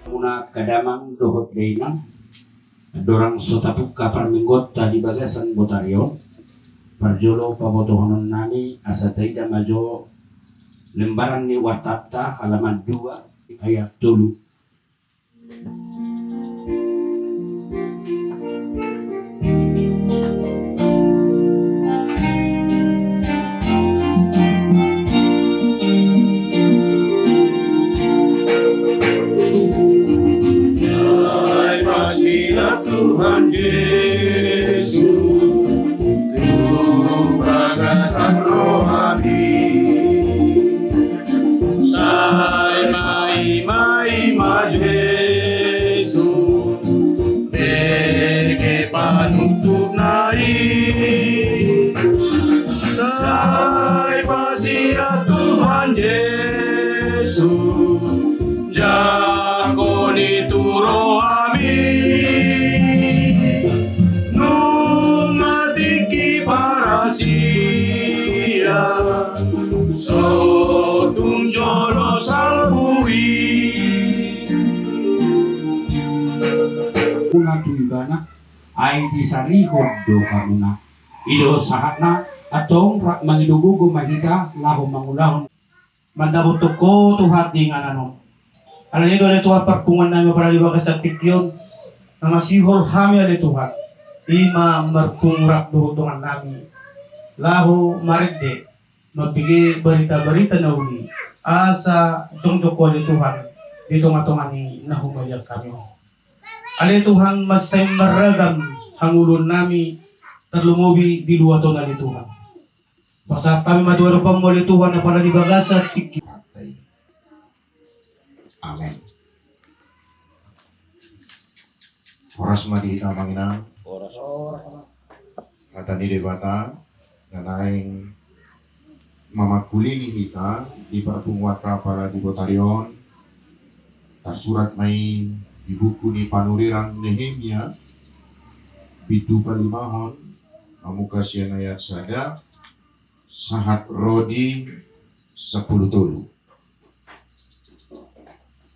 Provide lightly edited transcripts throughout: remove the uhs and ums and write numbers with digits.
Muna kadamang dohot daynan dorang sotapuk kapar minggot tadi bagasan botaryo parjolo pabotohonon nami asataida majo lembaran ni Wartata halaman 2 ayat 3. Tuhan Yesus, Tuhan bagasan rohani, sai mai Yesus, bege panutup nai, sai pasia Tuhan Yesus, jakoni tu rohani. Sia sotum jolo salbui Kuna tuibana ay disarihod do kamuna ido sahatna atong mangidugugo mahita laho mangulahon mandabutok ko tuhat di nga nanon. Alam niyo doon ito parpungan namin para liwagas sa tikyon na masihol kami ali tuhat ima marpungrak doon namin laho maridde magbigay berita-berita na uli asa tungtong ko ni Tuhan dito nga tungan ni nahumayak kami. Ali Tuhan masay maragam hangulon nami terlumubi di luwa to na ni Tuhan. Basta kami maduwaro pang mo ni Tuhan na para libagasa tiki. Amen. Oras madi ita Panginoon. Oras. Kata ni debata nanaing mamakulingi kita di perpunguata para di Botarion tersurat may di buku ni panurirang Nehemia pitu kalimahon mamuka siya ayat sada sahat rodi 10 tolu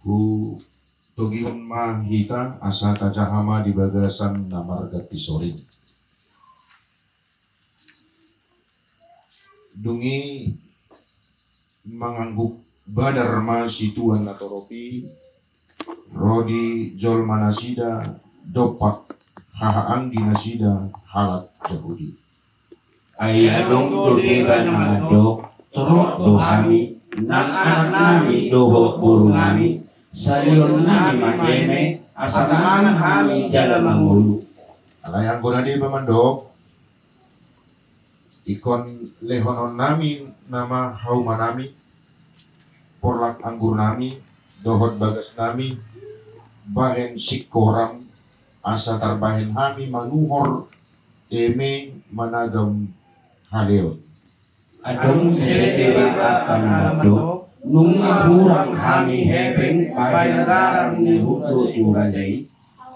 ku togihun mahita asa tajahama di bagasan namargat tisorin dungi mangangguk badar masituan natoropi rodi jol manasida dopak hahaang dinasida halat jahudi Ayadong tuliban ng adok turok do kami nang anak nami doho puro nami saliyon nami mageme asaman kami jala mangulu alayang ko na di pamandok ikon lehonon nami nama hauma nami porlak anggur nami dohot bagas nami bahen sikoram asa tarbahen kami manuhor eme managam haleon adong sesetiba akan adok nung hurang kami hepeng bayaran ni hutu turajay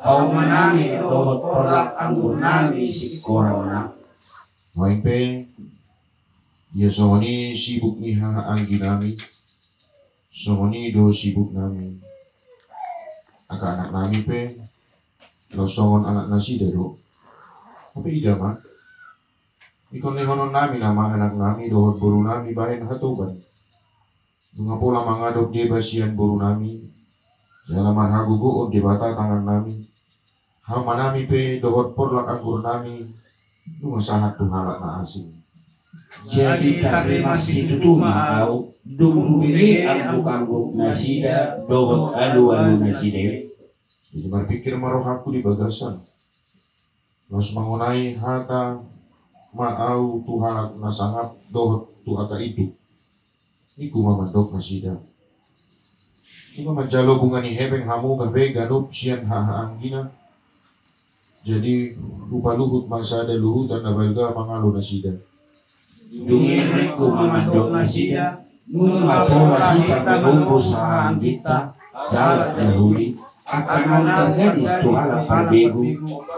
hauma nami dohot porlak anggur nami sikorang na Maimpe, ya songoni sibuk ni anggi nami, songoni do sibuk nami. Aka anak nami pe, lo songon anak nasi dero. Tapi ida mah, ikon lehonon nami nama anak nami dohot buru nami bahen hatuban. Nunga pola mangadop de basian buru nami, jalaman hagugo de bata tangan nami. Hama nami pe dohot porlak anggur nami. Nung sangat tuhalak na asing. Jadi kami masih tutuma au dumubili ang bukang nasida dohot alu naside. Jadi berpikir maroh aku di bagasan. Los mangunai hata maau tuhalak na sangat dohot tu aka itu. Niku mamandok nasida. Niku manjalo bunga ni hebeng hamu gabe ganup sian hahaang gina. Jadi rupa luhut masa ada luhutan na balga mangalo nasida. Dungin ko mamandok nasida nung mapola kita magumpos sa kita jalat dahuli akan terjadi tuhala parbego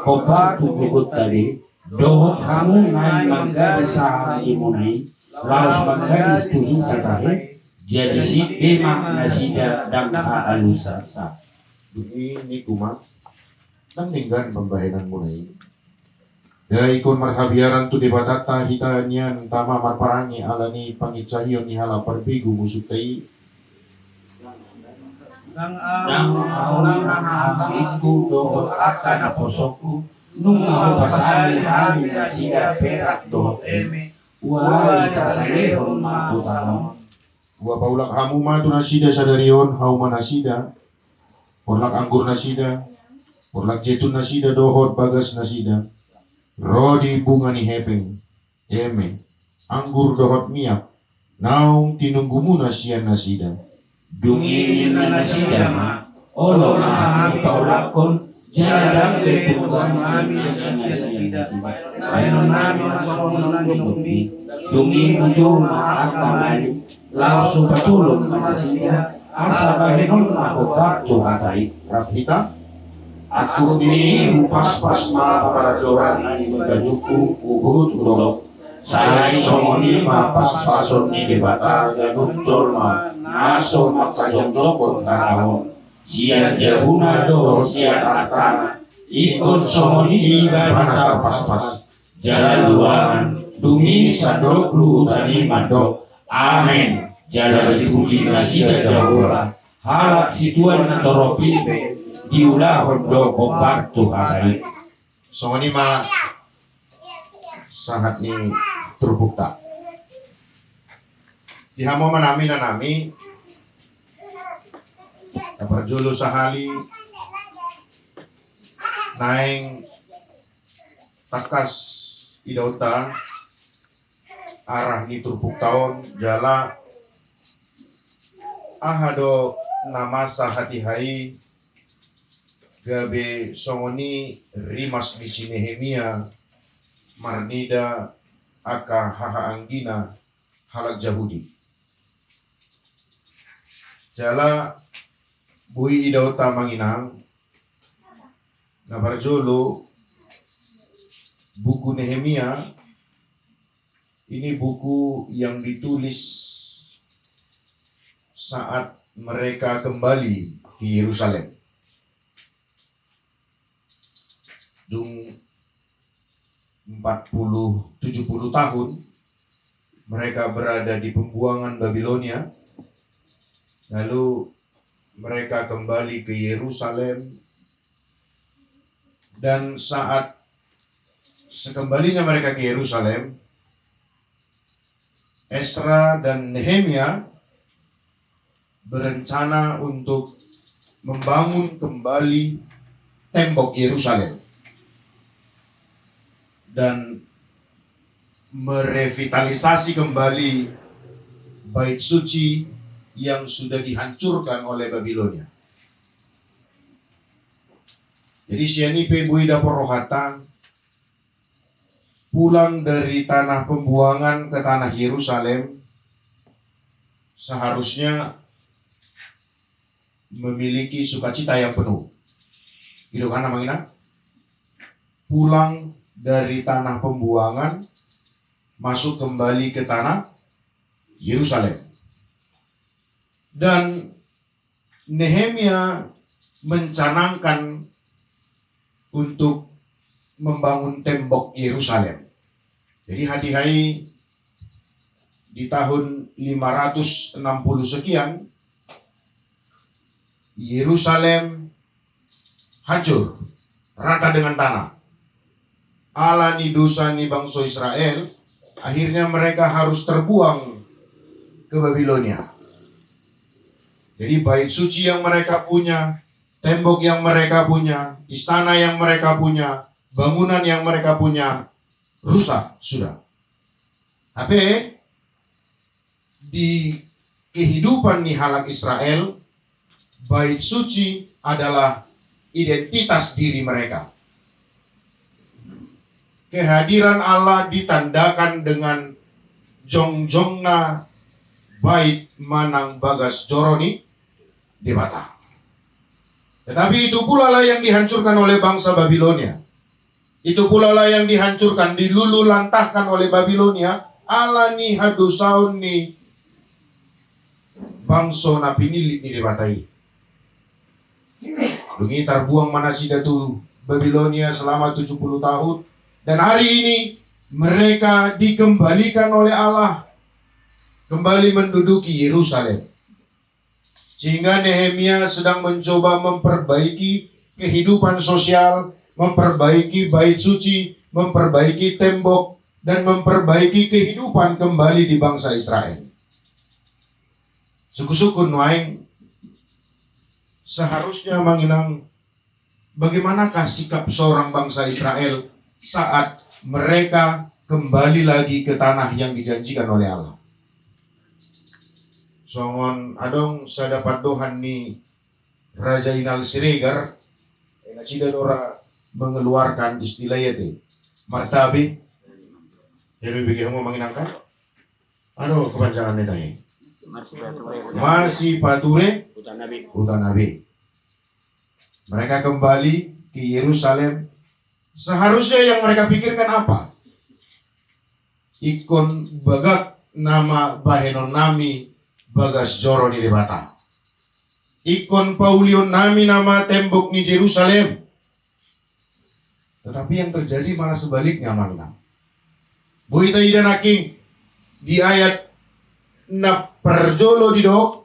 kopa tubugot tadi dohot kamu nai magari sa imunay laos magari tuhin katahe jadi si memang nasida dangka alusasa Dumi ni kumat nang ninggan pembayaran mulai. Ya ikon marhabiaran tu debatata hitanian tama marparangi alani pangitsahion ni hala perbigu musutai. Nang aulang iku dohot akan aposoku nung ako pasali hali na sida perak dohot eme wala itasayehon makutanon. Wa paulak hamu matu nasida sadarion hauma nasida. Porlak anggur nasida. Porlak jetun nasida dohot bagas nasida. Rodi bunga ni hepeng. Eme. Anggur dohot miak. Naung tinunggumu nasian nasida. Dungingin na nasida ma olo na kami paulakon jadang keputuan kami sa nasida payon namin asomon ng inumbi dunging ujo maakakamali lao supatulong na nasida asa kahinon ako bakto hatay Raphita. ako din paspas mapaparadoran ni magajuku uhud ulok sa isomoni mapaspason ni debata gagut colma naso makajongjokon kahon siya jahuna do siya atana ikut somoni ibadah pas-pas jalan dumi sadok lu tani mandok amin jalan dipuji nasida jahura halak situan toropipe diulah do kompak tuhari. Songoni ma sangat ni terbukta. Dihamo manami nanami kaparjolo sahali naing takas idauta arah ni terbuktaon jala ahado nama sahati hai gabe songoni rimas di Nehemia marnida aka haha anggina halak Yahudi. Jala bui idauta manginang nabarjolo buku Nehemia ini buku yang ditulis saat mereka kembali ke Yerusalem. Dung 70 tahun mereka berada di pembuangan Babilonia. Lalu mereka kembali ke Yerusalem. Dan saat sekembalinya mereka ke Yerusalem, Esra dan Nehemia berencana untuk membangun kembali tembok Yerusalem dan merevitalisasi kembali bait suci yang sudah dihancurkan oleh Babilonia. Jadi sianipe buida porohata pulang dari tanah pembuangan ke tanah Yerusalem seharusnya memiliki sukacita yang penuh. Itu kan namanya pulang dari tanah pembuangan masuk kembali ke tanah Yerusalem. Dan Nehemia mencanangkan untuk membangun tembok Yerusalem. Jadi hati-hati di tahun 560 sekian Yerusalem hancur rata dengan tanah. Alani dosa ni bangsa Israel, akhirnya mereka harus terbuang ke Babilonia. Jadi bait suci yang mereka punya, tembok yang mereka punya, istana yang mereka punya, bangunan yang mereka punya rusak sudah. Tapi di kehidupan nih halak Israel, bait suci adalah identitas diri mereka. Kehadiran Allah ditandakan dengan jongjongna bait manang bagas joroni debata. Tetapi itu pula lah yang dihancurkan oleh bangsa Babilonia. Itu pula lah yang dihancurkan, dilulu lantahkan oleh Babilonia. Alani hadusaun ni bangsa na pinilit ni debatai. Dungi terbuang Manasida tu Babilonia selama 70 tahun. Dan hari ini mereka dikembalikan oleh Allah kembali menduduki Yerusalem. Sehingga Nehemia sedang mencoba memperbaiki kehidupan sosial, memperbaiki bait suci, memperbaiki tembok, dan memperbaiki kehidupan kembali di bangsa Israel. Suku-suku Nuaing seharusnya menginang bagaimanakah sikap seorang bangsa Israel saat mereka kembali lagi ke tanah yang dijanjikan oleh Allah. Songon adong sa dapat dohan ni Raja Inal Siregar, sida ora mengeluarkan istilah itu martabi. Jadi bagi kamu menginangkan? Ano kepanjangannya tadi? Masih pature Utanabe. Mereka kembali ke Yerusalem. Seharusnya yang mereka pikirkan apa? Ikon bagak nama bahenon nami bagas joro ni debata. Ikon paulion nami nama tembok ni Yerusalem. Tetapi yang terjadi malah sebaliknya Manginang. Buita ida naking di ayat na perjolo di dok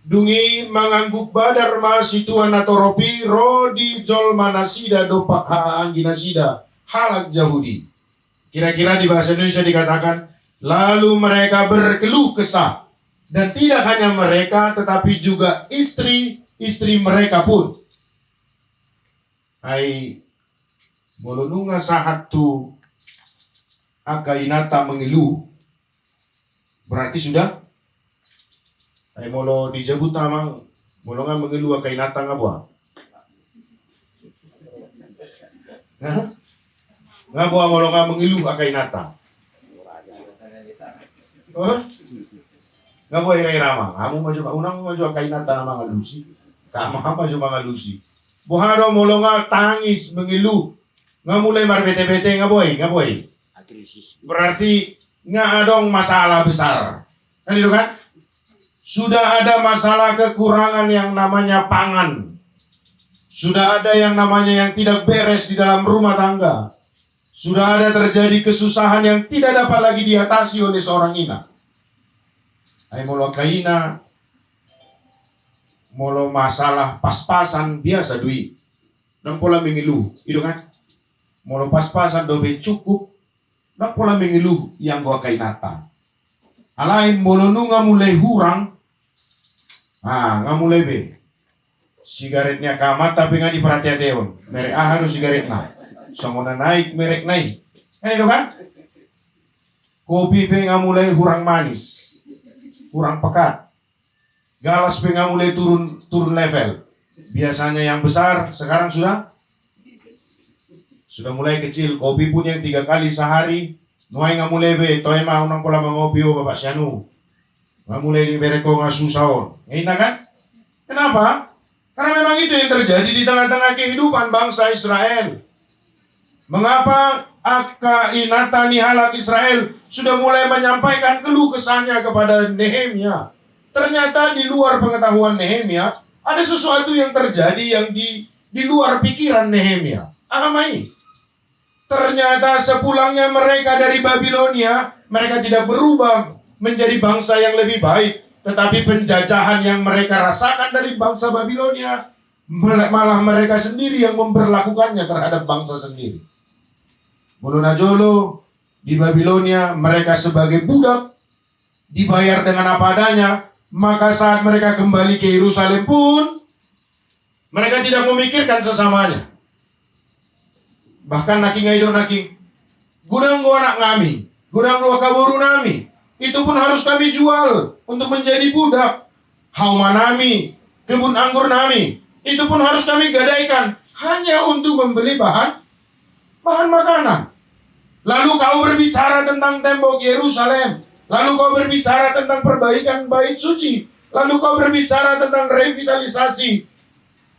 dungi mangangguk badar masituan atoropi rodi jol manasida dopak angginasida halak Yahudi. Kira-kira di bahasa Indonesia dikatakan lalu mereka berkeluh kesah, dan tidak hanya mereka tetapi juga istri-istri mereka pun. Ay molonunga sahat tu akainata mengeluh, berarti sudah ay molo dijabut tamang molo nga mengeluh akainata nga buah. Nga buah molo nga mengeluh akainata. Nga buah ira-irama. Kamu maju unang maju akainata na mga lusi. Kama maju mga lusi. Buhado molo nga tangis mengeluh. Nga mulai marbete-bete nga boy. Berarti nga adong masalah besar. Kan itu kan? Sudah ada masalah kekurangan yang namanya pangan. Sudah ada yang namanya yang tidak beres di dalam rumah tangga. Sudah ada terjadi kesusahan yang tidak dapat lagi diatasi oleh seorang ina. Ay molo kaina molo masalah pas-pasan biasa dui. Nang pola mengeluh, itu kan? Molo pas-pasan dobe cukup. Nang pola mengeluh yang gua kainata. Alain molo nga mulai hurang. Nga mulai be. Sigaretnya kamat tapi nga diperhatian. Merek harus sigaret na. Sangona naik merek naik. Kan itu kan? Kopi pe nga mulai hurang manis. Kurang pekat. Galas pe nga mulai turun level. Biasanya yang besar, sekarang sudah mulai kecil. Kopi pun yang 3 kali sehari. Nuai nga mulai be, toy mah unang kola mangopi o bapak sianu. Nga mulai di bereko nga susahon. Ngayon kan? Kenapa? Karena memang itu yang terjadi di tengah-tengah kehidupan bangsa Israel. Mengapa Akainata Nihalak Israel sudah mulai menyampaikan keluh kesahnya kepada Nehemia? Ternyata di luar pengetahuan Nehemia ada sesuatu yang terjadi yang di luar pikiran Nehemia. Ahamai. Ternyata sepulangnya mereka dari Babilonia, mereka tidak berubah menjadi bangsa yang lebih baik, tetapi penjajahan yang mereka rasakan dari bangsa Babilonia malah mereka sendiri yang memperlakukannya terhadap bangsa sendiri. Mulunajolo di Babilonia mereka sebagai budak dibayar dengan apa adanya, maka saat mereka kembali ke Yerusalem pun mereka tidak memikirkan sesamanya. Bahkan naking ngaido naking gudang gua anak ngami, gudang gua kaburu nami, itu pun harus kami jual untuk menjadi budak. Hauma nami, kebun anggur nami, itu pun harus kami gadaikan hanya untuk membeli bahan makanan. Lalu kau berbicara tentang tembok Yerusalem. Lalu kau berbicara tentang perbaikan bait suci. Lalu kau berbicara tentang revitalisasi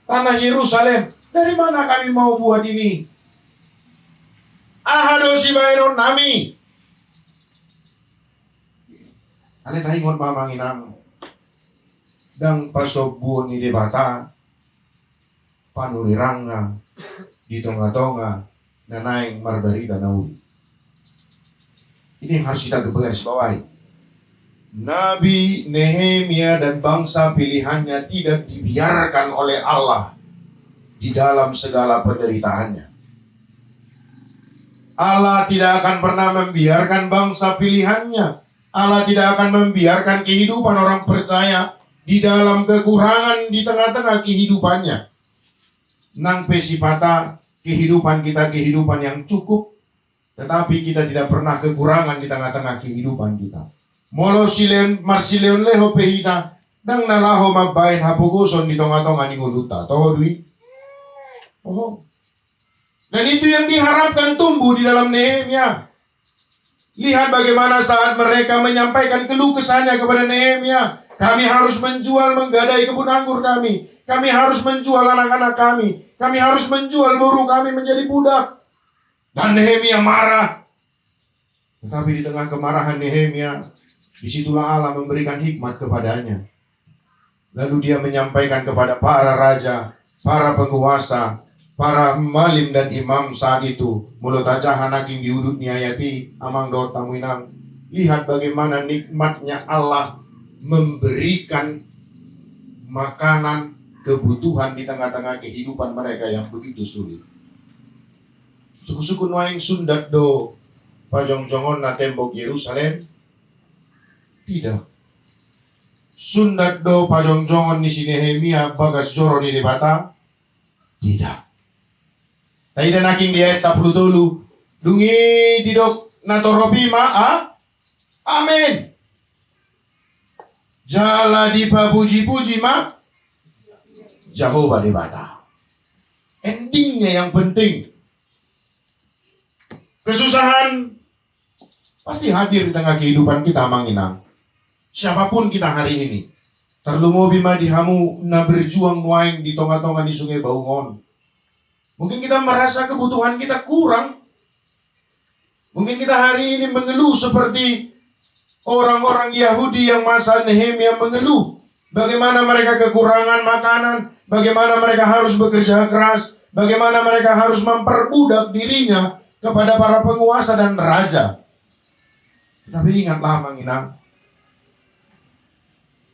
tanah Yerusalem. Dari mana kami mau buat ini? Ahadosi bayron nami. Ale tayo ngon mamanginang dang pasobun ni debata panuliranga di tonga-tonga nanaing marbari dan nauli. Ini yang harus kita garis bawahi. Nabi Nehemia dan bangsa pilihannya tidak dibiarkan oleh Allah di dalam segala penderitaannya. Allah tidak akan pernah membiarkan bangsa pilihannya. Allah tidak akan membiarkan kehidupan orang percaya di dalam kekurangan di tengah-tengah kehidupannya. Nang pesipata kehidupan kita kehidupan yang cukup, tetapi kita tidak pernah kekurangan di tengah-tengah kehidupan kita. Molo sileon marsileon leho pehita dang nalaho mabain hapuguson di tengah-tengah ninguluta. Toho dui. Oh. Dan itu yang diharapkan tumbuh di dalam Nehemia. Lihat bagaimana saat mereka menyampaikan keluh kesahnya kepada Nehemia. Kami harus menjual menggadai kebun anggur kami. Kami harus menjual anak-anak kami. Kami harus menjual buruh kami menjadi budak. Dan Nehemia marah. Tetapi di tengah kemarahan Nehemia, disitulah Allah memberikan hikmat kepadanya. Lalu dia menyampaikan kepada para raja, para penguasa, para malim dan imam saat itu, mulut aja hanaking diudut niayati amang dot tamuinang. Lihat bagaimana nikmatnya Allah memberikan makanan kebutuhan di tengah-tengah kehidupan mereka yang begitu sulit. Suku-suku nuaing sundat do pajong-jongon na tembok Yerusalem. Tidak. Sundat do pajong-jongon ni si Nehemia bagas joro di debata. Tidak. Tadi dan aking di ayat 10 dulu. Dungi didok natorobi ma'a. Amin. Jala di papuji-puji ma. Jehovah debata. Endingnya yang penting. Kesusahan pasti hadir di tengah kehidupan kita manginang. Siapapun kita hari ini. Terlumo bima dihamu na berjuang nuaing di tonga-tonga di sungai Baungon. Mungkin kita merasa kebutuhan kita kurang. Mungkin kita hari ini mengeluh seperti orang-orang Yahudi yang masa Nehemia mengeluh. Bagaimana mereka kekurangan makanan. Bagaimana mereka harus bekerja keras. Bagaimana mereka harus memperbudak dirinya kepada para penguasa dan raja. Tapi ingatlah manginang.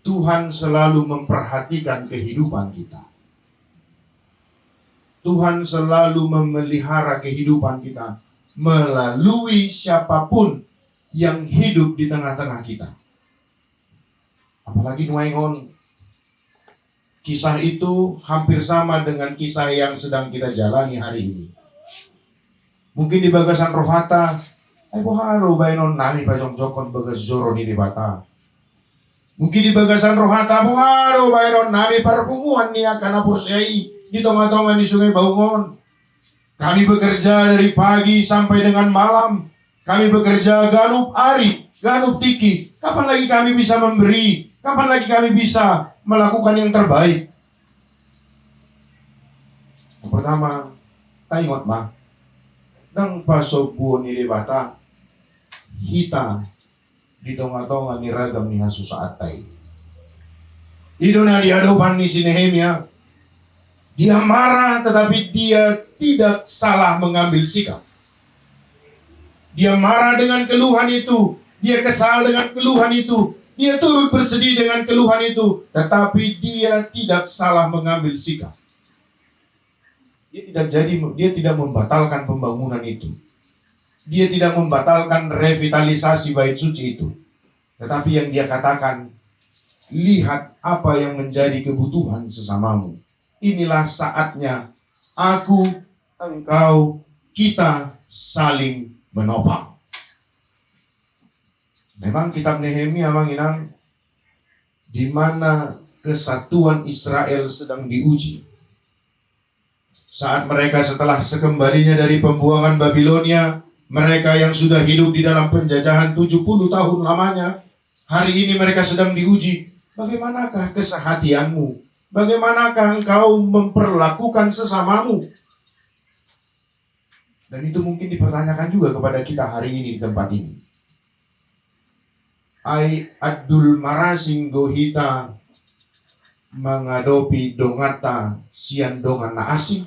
Tuhan selalu memperhatikan kehidupan kita. Tuhan selalu memelihara kehidupan kita melalui siapapun yang hidup di tengah-tengah kita. Apalagi nuaingon. Kisah itu hampir sama dengan kisah yang sedang kita jalani hari ini. Mungkin di bagasan rohata, ay boharo bainon nami pajong jokon bagas joro di debata. Mungkin di bagasan rohata, boharo bainon nami perpunguan niya kanapursyai di tonga-tonga di sungai Baungon. Kami bekerja dari pagi sampai dengan malam. Kami bekerja ganup ari, ganup tiki. Kapan lagi kami bisa memberi? Kapan lagi kami bisa melakukan yang terbaik? Yang pertama, taingot ba? Nang pasobu ni debata, hita di tonga-tonga ni ragam ni hasu saat tay. Ito na di hadapan ni si Nehemia. Dia marah tetapi dia tidak salah mengambil sikap. Dia marah dengan keluhan itu. Dia kesal dengan keluhan itu. Dia turut bersedih dengan keluhan itu. Tetapi dia tidak salah mengambil sikap. Dia tidak membatalkan pembangunan itu. Dia tidak membatalkan revitalisasi bait suci itu. Tetapi yang dia katakan, lihat apa yang menjadi kebutuhan sesamamu. Inilah saatnya aku, engkau, kita saling menopang. Memang kitab Nehemia manginang di mana kesatuan Israel sedang diuji. Saat mereka setelah sekembalinya dari pembuangan Babilonia, mereka yang sudah hidup di dalam penjajahan 70 tahun lamanya, hari ini mereka sedang diuji. Bagaimanakah kesehatianmu? Bagaimanakah engkau memperlakukan sesamamu? Dan itu mungkin dipertanyakan juga kepada kita hari ini di tempat ini. Ai adul marasing gohita mengadopi dongata sian dongan na asing.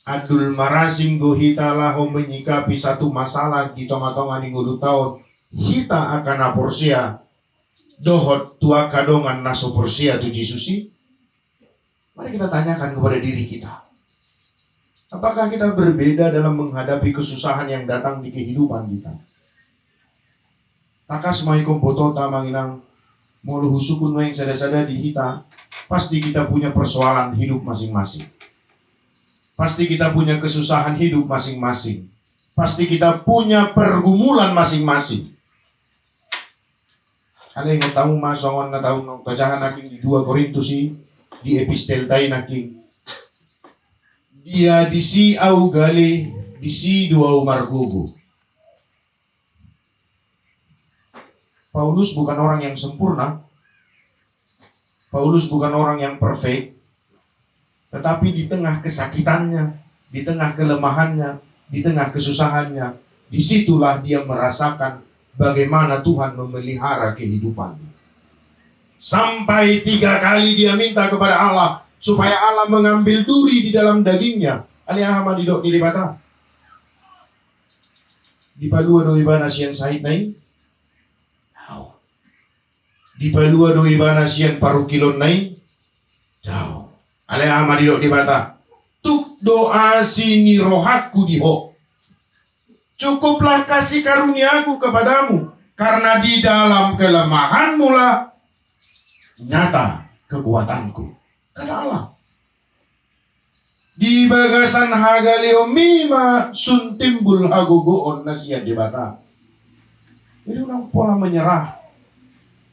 Adul marasing go hita laho menyikapi satu masalah di tonga-tonga ning 10 tahun. Hita akan aporsia dohot tua kadongan naso porsia tu Jesusi. Mari kita tanyakan kepada diri kita. Apakah kita berbeda dalam menghadapi kesusahan yang datang di kehidupan kita? Takas mai kompotota manginang mulu husukun yang sada-sada di kita, pasti kita punya persoalan hidup masing-masing. Pasti kita punya kesusahan hidup masing-masing. Pasti kita punya pergumulan masing-masing. Kali yang tahu masongon na tahu tajangan naking di 2 Korintus di epistel tayo naking dia di si au gali di si 2 margogo. Paulus bukan orang yang sempurna. Paulus bukan orang yang perfect. Tetapi di tengah kesakitannya, di tengah kelemahannya, di tengah kesusahannya, disitulah dia merasakan bagaimana Tuhan memelihara kehidupannya. Sampai 3 kali dia minta kepada Allah supaya Allah mengambil duri di dalam dagingnya. Alihama didok di bata. Di palua do ibana sian sahid nai. Di palua do ibana sian paru kilon nai. Jauh. Alihama didok di bata. Tuk doa sini rohaku diho. Cukuplah kasih karuniaku kepadamu, karena di dalam kelemahanmu lah nyata kekuatanku. Kata Allah. Di bagasan hagalio mima sun timbul hagogoon nasia debata. Jadi orang pola menyerah.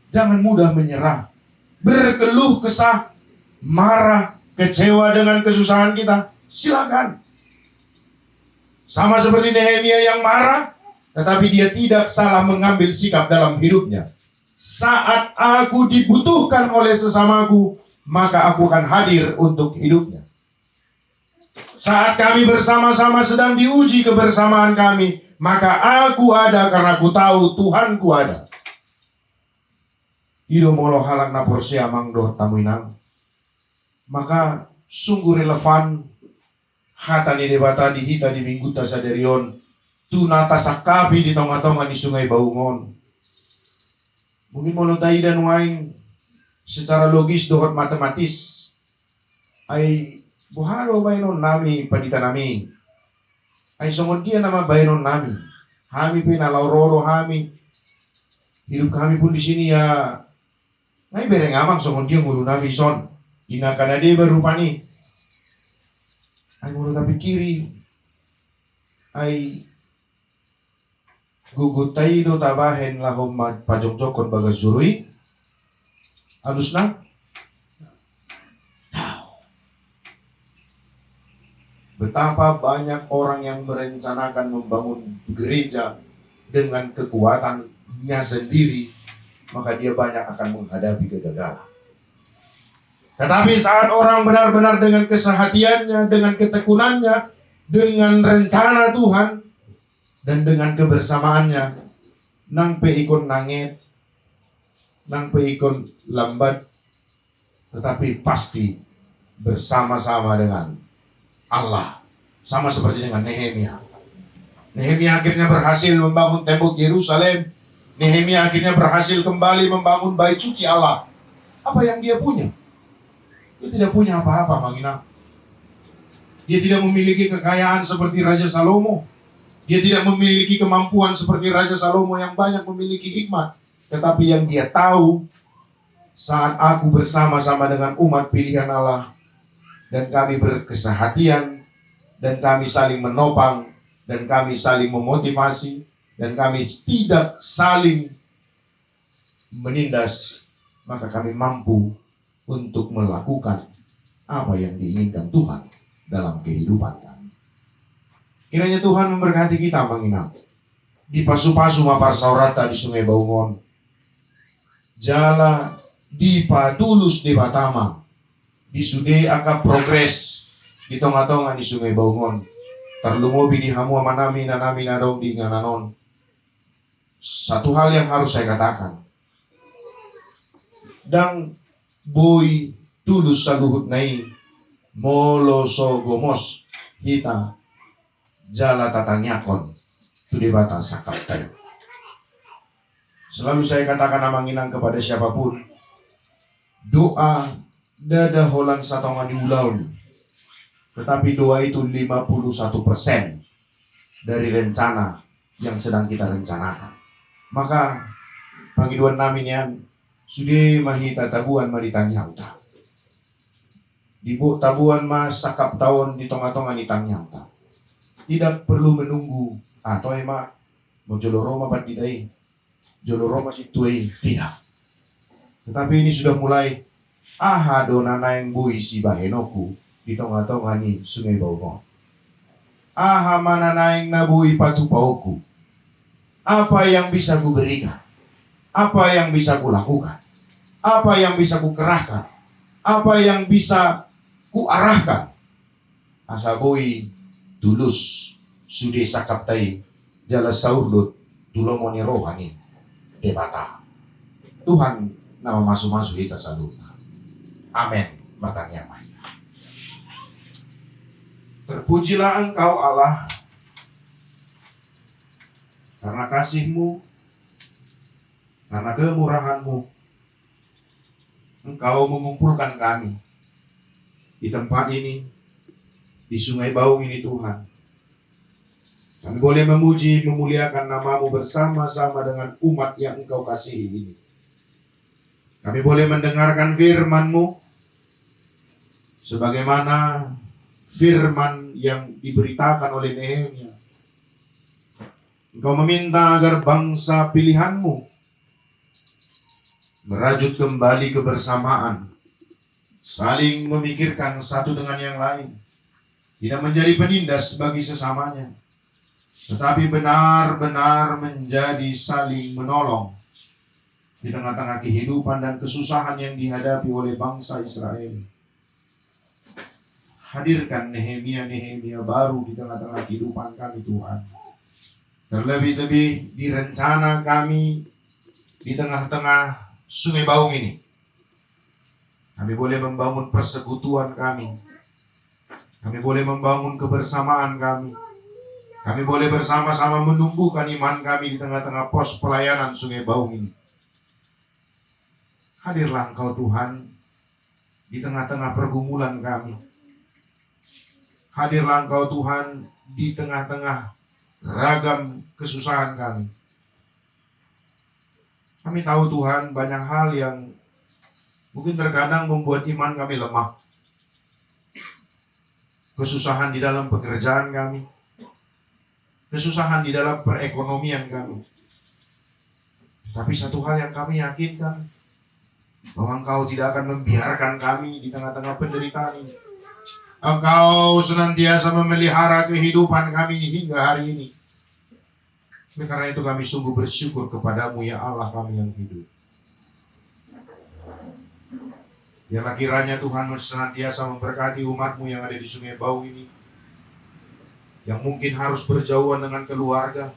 Jangan mudah menyerah. Berkeluh kesah, marah, kecewa dengan kesusahan kita, silakan. Sama seperti Nehemia yang marah, tetapi dia tidak salah mengambil sikap dalam hidupnya. Saat aku dibutuhkan oleh sesamaku, maka aku akan hadir untuk hidupnya. Saat kami bersama-sama sedang diuji kebersamaan kami, maka aku ada karena aku tahu Tuhanku ada. Ido molo halak na porsia mangdo tamuinang. Maka sungguh relevan hata ni debata di hita di minggu tasaderion tunata sakapi di tonga-tonga di sungai Baungon. Mungkin mau tayo dan waing secara logis dohot matematis ay buharo baynon nami padita nami ay songon dia nama baynon nami kami pinalauroro kami hidup kami pun di sini ya ay bereng amang songon dia ngulu nami son ina kanade baru pani ay ngulu tapi kiri ay gugutay do tabahen lahom pajong-jokon bagas jurui alus na betapa banyak orang yang merencanakan membangun gereja dengan kekuatannya sendiri, maka dia banyak akan menghadapi kegagalan. Tetapi saat orang benar-benar dengan kesehatiannya, dengan ketekunannya, dengan rencana Tuhan, dan dengan kebersamaannya, nang peikon nangit, nang peikon lambat, tetapi pasti bersama-sama dengan Allah. Sama seperti dengan Nehemia. Nehemia akhirnya berhasil membangun tembok Yerusalem. Nehemia akhirnya berhasil kembali membangun bait suci Allah. Apa yang dia punya? Dia tidak punya apa-apa, Mangina. Dia tidak memiliki kekayaan seperti Raja Salomo. Dia tidak memiliki kemampuan seperti Raja Salomo yang banyak memiliki hikmat. Tetapi yang dia tahu, saat aku bersama-sama dengan umat pilihan Allah, dan kami berkesehatian, dan kami saling menopang, dan kami saling memotivasi, dan kami tidak saling menindas, maka kami mampu untuk melakukan apa yang diinginkan Tuhan dalam kehidupan kami. Kiranya Tuhan memberkati kita, mengingat di pasu-pasu mapar saurata di Sungai Baungon, jala di Patulus di Batama, di Sude aka progres di tonga-tonga di Sungai Baungon. Terlumobi di hamu manami nanami nadong di ngananon. Satu hal yang harus saya katakan. dan boy tulus sa luhut nai molo so gomos hita jala tatanyakon tu di batas sakap tayo. Selalu saya katakan amanginang kepada siapapun, doa dada holang satongan diulaun, tetapi doa itu 51% dari rencana yang sedang kita rencanakan. Maka pangiduan namin yan, sudah mahita tabuan maritanyang ta. Dibu tabuan masakap tahun di tonga-tonga ni tanyang ta. Tidak perlu menunggu atau emak mau joloroma patidai, joloroma situai tidak. Tetapi ini sudah mulai donana yang bui si bahenoku di tonga-tonga ni sungai Baumo. Mana naing nabui patupauku. Apa yang bisa ku berikan? Apa yang bisa ku lakukan? Apa yang bisa ku kerahkan? Apa yang bisa ku arahkan? Asaboi tulus sude sakaptai jala saurdut tulomoni rohani debata. Tuhan nama masuk-masuk kita saluna. Amin. Matanya main. Terpujilah Engkau Allah karena kasih-Mu, karena kemurahan-Mu. Engkau mengumpulkan kami di tempat ini, di Sungai Baung ini Tuhan. Kami boleh memuji, memuliakan nama-Mu bersama-sama dengan umat yang Engkau kasihi ini. Kami boleh mendengarkan firman-Mu sebagaimana firman yang diberitakan oleh Nehemia. Engkau meminta agar bangsa pilihan-Mu merajut kembali kebersamaan, saling memikirkan satu dengan yang lain, tidak menjadi penindas bagi sesamanya, tetapi benar-benar menjadi saling menolong di tengah-tengah kehidupan dan kesusahan yang dihadapi oleh bangsa Israel. Hadirkan Nehemia baru di tengah-tengah kehidupan kami Tuhan. Terlebih-lebih di rencana kami di tengah-tengah Sungai Baung ini. Kami boleh membangun persekutuan kami. Kami boleh membangun kebersamaan kami. Kami boleh bersama-sama menumbuhkan iman kami di tengah-tengah pos pelayanan Sungai Baung ini. Hadirlah Engkau Tuhan di tengah-tengah pergumulan kami. Hadirlah Engkau Tuhan di tengah-tengah ragam kesusahan kami. Kami tahu Tuhan banyak hal yang mungkin terkadang membuat iman kami lemah. Kesusahan di dalam pekerjaan kami. Kesusahan di dalam perekonomian kami. Tapi satu hal yang kami yakinkan, bahwa Engkau tidak akan membiarkan kami di tengah-tengah penderitaan ini. Engkau senantiasa memelihara kehidupan kami hingga hari ini. Karena itu kami sungguh bersyukur kepadamu ya Allah kami yang hidup. Biarlah kiranya Tuhan senantiasa memberkati umatmu yang ada di Sungai Baung ini, yang mungkin harus berjauhan dengan keluarga,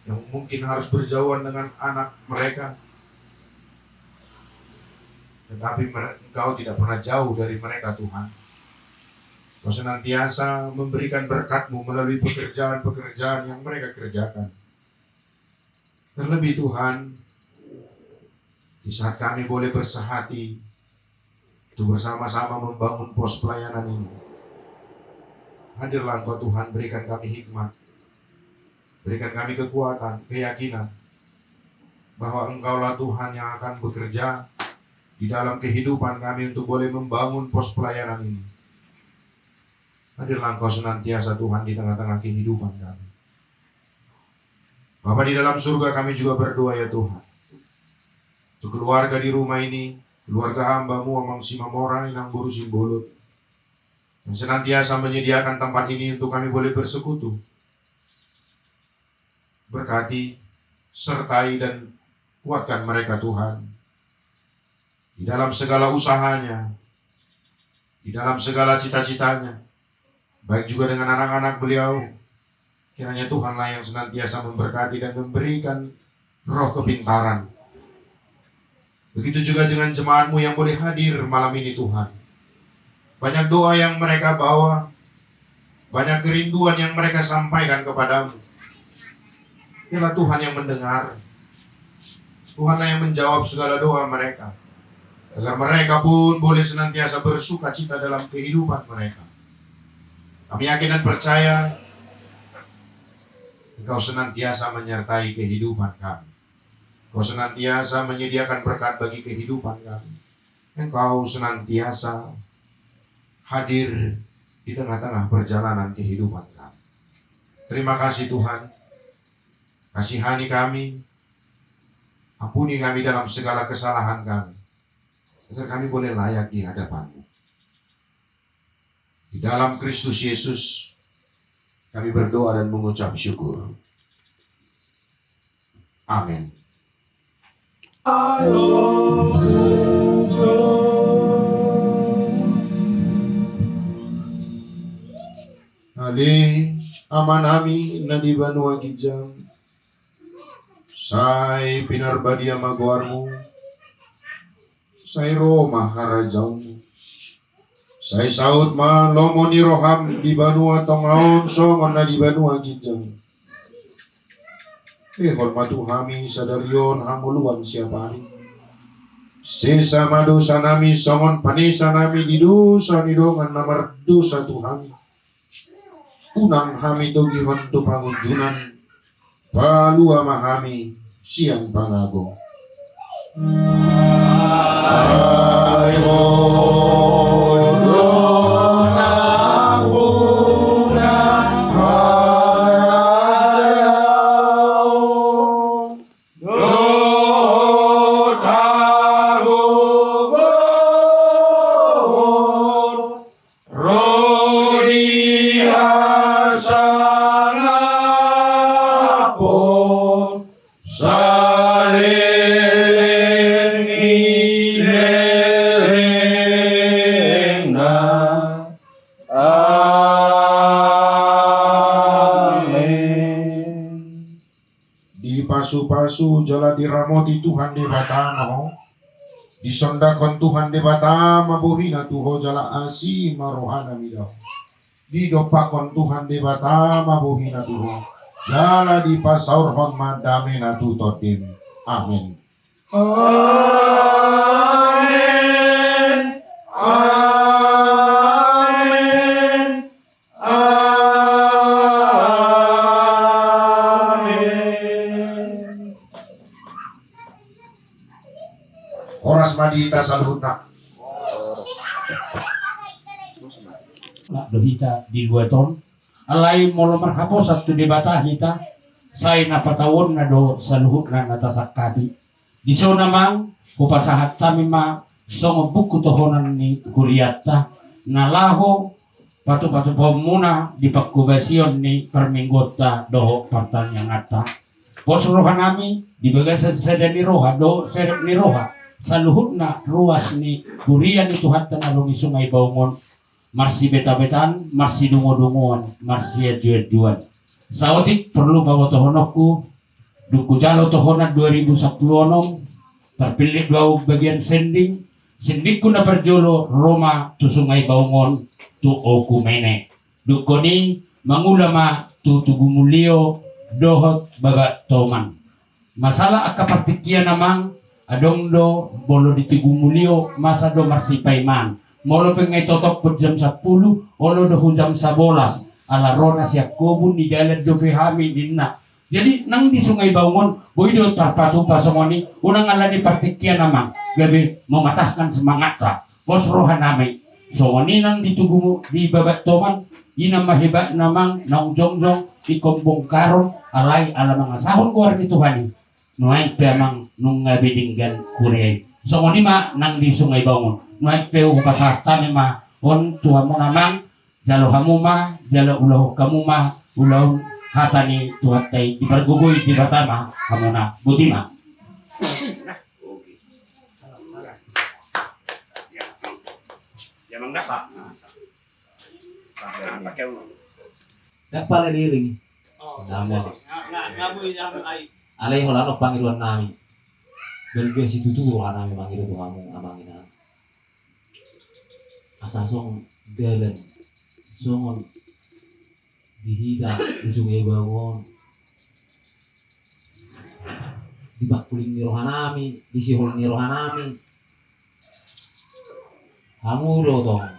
yang mungkin harus berjauhan dengan anak mereka, tetapi Engkau tidak pernah jauh dari mereka Tuhan. Kau senantiasa memberikan berkat-Mu melalui pekerjaan-pekerjaan yang mereka kerjakan. Terlebih Tuhan, di saat kami boleh bersehati untuk bersama-sama membangun pos pelayanan ini, hadirlah Engkau Tuhan, berikan kami hikmat, berikan kami kekuatan, keyakinan bahwa Engkaulah Tuhan yang akan bekerja di dalam kehidupan kami untuk boleh membangun pos pelayanan ini. Hadirlah Engkau senantiasa Tuhan di tengah-tengah kehidupan kami. Bapa di dalam surga, kami juga berdoa ya Tuhan, untuk keluarga di rumah ini, keluarga hamba-Mu Amang Simamora Inang Buru Simbolut, yang senantiasa menyediakan tempat ini untuk kami boleh bersekutu. Berkati, sertai dan kuatkan mereka Tuhan, di dalam segala usahanya, di dalam segala cita-citanya, baik juga dengan anak-anak beliau. Kiranya Tuhanlah yang senantiasa memberkati dan memberikan roh kepintaran, Begitu juga dengan jemaatmu yang boleh hadir malam ini Tuhan. Banyak doa yang mereka bawa, banyak kerinduan yang mereka sampaikan kepadamu. Biarlah Tuhan yang mendengar. Tuhanlah yang menjawab segala doa mereka. Agar mereka pun boleh senantiasa bersuka cita dalam kehidupan mereka. Kami yakin dan percaya Engkau senantiasa menyertai kehidupan kami. Engkau senantiasa menyediakan berkat bagi kehidupan kami. Engkau senantiasa hadir di tengah-tengah perjalanan kehidupan kami. Terima kasih Tuhan. Kasihani kami. Ampuni kami dalam segala kesalahan kami. Agar kami boleh layak di hadapan-Mu. Di dalam Kristus Yesus, kami berdoa dan mengucap syukur. Amin. Ale amanami na di banua gijam. Say pinarbadia magwarmu. Say Roma harajaumu. Say saud ma lomo ni roham di banua tongaon songon na di banua gijam. Hormatu kami sadarion hamuluan siapa hari. Sesa madosa nami songon panesa nami di dosa ni dongan namar dosa Tuhan. Unang kami togihon tu pangunjunan. Palua mahami siang pangago. Pasu jala diramoti Tuhan di batama disondakon Tuhan di batama bohina tuho jala asi marohana midaw didopakon Tuhan di batama bohina tuho jala di pasaurhon madame na tutotin. Amin. Amin. Amin. Oras madita saluta. Nak dohita di 2 ton. Alay molo marhapo satu di bata hita. Say napatawon na do saluhut na natasakati. Diso namang kupasahat tami ma songo buku tohonan ni kuriata. Nalaho patu-patu muna di pagkubasion ni perminggota doho partanya ngata. Pos roha nami di bagas sada ni roha do serep ni roha. Sa luhut na ruas ni kurian ni Tuhan tanalong Sungay Baungon marsi beta-betan marsi dungo-dungoan marsi aduan-duan sa otik perlu bawa tohonokku duku jalo tohonan 2010 terpilih dua bagian sending ko na perjolo Roma tu Sungay Baungon tu Okumene dukoni mangulama tu Tugumulio dohot baga toman masalah akapartikia namang adong do bolo di Tugumulio masa do marsipaiman molo pengay totok po jam 10 olo do jam 11 ala rona siya kubun ni jalan do pehami dinna jadi nang di Sungay Baungon boy do tarpatu pasongoni unang ala di partikia namang gabi mematahkan semangat ta bos rohan nami so wani nang di Tugumu di babat toman ina mahibat namang nang jongjong di kombong karon alay ala mga sahon ko rin Tuhan nuay pemang nung ngabidinggan kuriay. So ngoni ma nang di Sungay Baungon. Nuay peu kasata ni ma on tuwa mo namang jalo hamu ma jalo ulah kamu ma ulah hata ni tuhat tay di pergugoy di batama kamu na buti ma. Jamang dasa. Dapat liring. Sama. Ngamoy ay Alay holan og pangiluan nami. Belga situ tuh karena memang itu tuh kamu amangin na. Asasong dalan. Songon dihida di sungai bangun. Di bakuling ni rohanami, di sihol ni rohanami. Kamu do tong